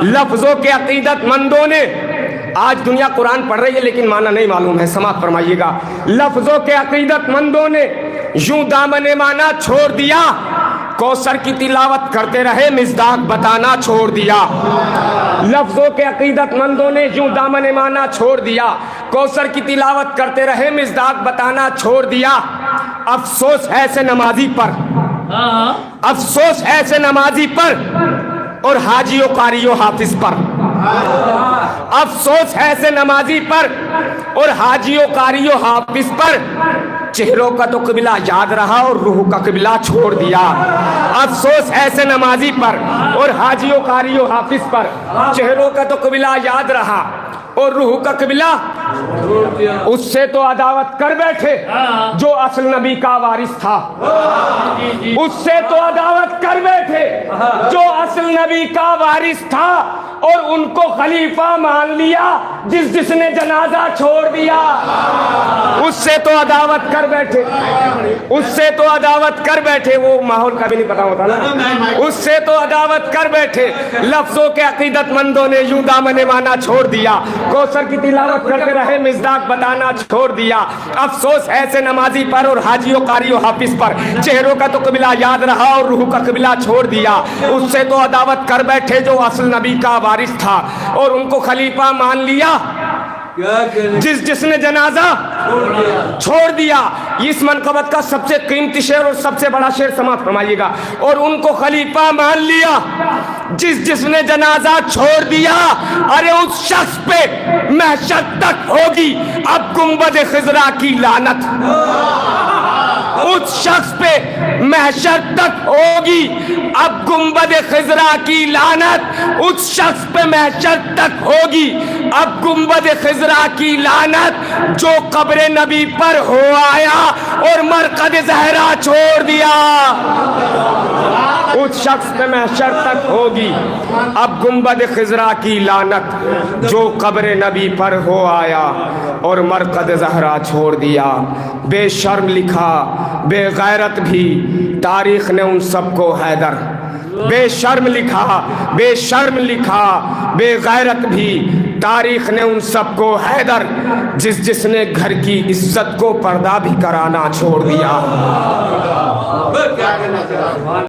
لفظوں کے عقیدت مندوں نے، آج دنیا قرآن پڑھ رہی ہے لیکن معنی نہیں معلوم ہے، سماعت فرمائیے گا، لفظوں کے عقیدت مندوں نے یوں دامن معنی چھوڑ دیا، کوثر کی تلاوت کرتے رہے مصداق بتانا چھوڑ دیا۔ لفظوں کے عقیدت مندوں نے یوں دامن معنی چھوڑ دیا، کوثر کی تلاوت کرتے رہے مصداق بتانا چھوڑ دیا۔ افسوس ہے ایسے نمازی پر، افسوس ہے ایسے نمازی پر اور حاجی و قاری و حافظ پر، افسوس ہے ایسے نمازی پر اور حاجی و قاری و حافظ پر، چہروں کا تو قبلہ یاد رہا اور روح کا قبلہ چھوڑ دیا۔ افسوس ہے ایسے نمازی پر اور حاجی و قاری و حافظ پر، چہروں کا تو قبلہ یاد رہا اور روح کا قبلہ، اس سے تو عداوت کر بیٹھے جو اصل نبی کا وارث تھا، اس سے تو عداوت کر بیٹھے جو اصل نبی کا وارث تھا اور ان کو خلیفہ مان لیا جس نے جنازہ چھوڑ دیا۔ اس سے تو عداوت کر بیٹھے، اس سے تو عداوت کر بیٹھے، وہ ماحول کا بھی نہیں پتا ہوتا نا، اس سے تو عداوت کر بیٹھے۔ لفظوں کے عقیدت مندوں نے یوں دامن معنی چھوڑ دیا، کوثر کی تلاوت کرتے رہے مصداق بتانا چھوڑ دیا۔ افسوس ایسے نمازی پر اور حاجی و قاری و حافظ پر، چہروں کا تو قبلہ یاد رہا اور روح کا قبلہ چھوڑ دیا۔ اس سے تو عداوت کر بیٹھے جو اصل نبی کا وارث تھا اور ان کو خلیفہ مان لیا جس نے جنازہ چھوڑ دیا۔ اس منقبت کا سب سے قیمتی شعر اور سب سے بڑا شعر سماعت فرمائیے گا، اور ان کو خلیفہ مان لیا جس نے جنازہ چھوڑ دیا۔ ارے اس شخص پہ محشر تک ہوگی اب گنبد خضرا کی لعنت، اس شخص پہ محشر تک ہوگی اب گنبد خضرا کی لعنت، اس شخص پہ محشر تک ہوگی اب گنبد خضرا کی لعنت، جو قبر نبی پر ہو آیا اور مرقد زہرا چھوڑ دیا۔ اس شخص پہ محشر تک ہوگی اب گنبد خضرا کی لعنت، جو قبر نبی پر ہو آیا اور مرقد زہرا چھوڑ دیا۔ بے شرم لکھا بے غیرت بھی تاریخ نے ان سب کو حیدر، بے شرم لکھا بے شرم لکھا بے غیرت بھی تاریخ نے ان سب کو حیدر، جس نے گھر کی عزت کو پردہ بھی کرانا چھوڑ دیا۔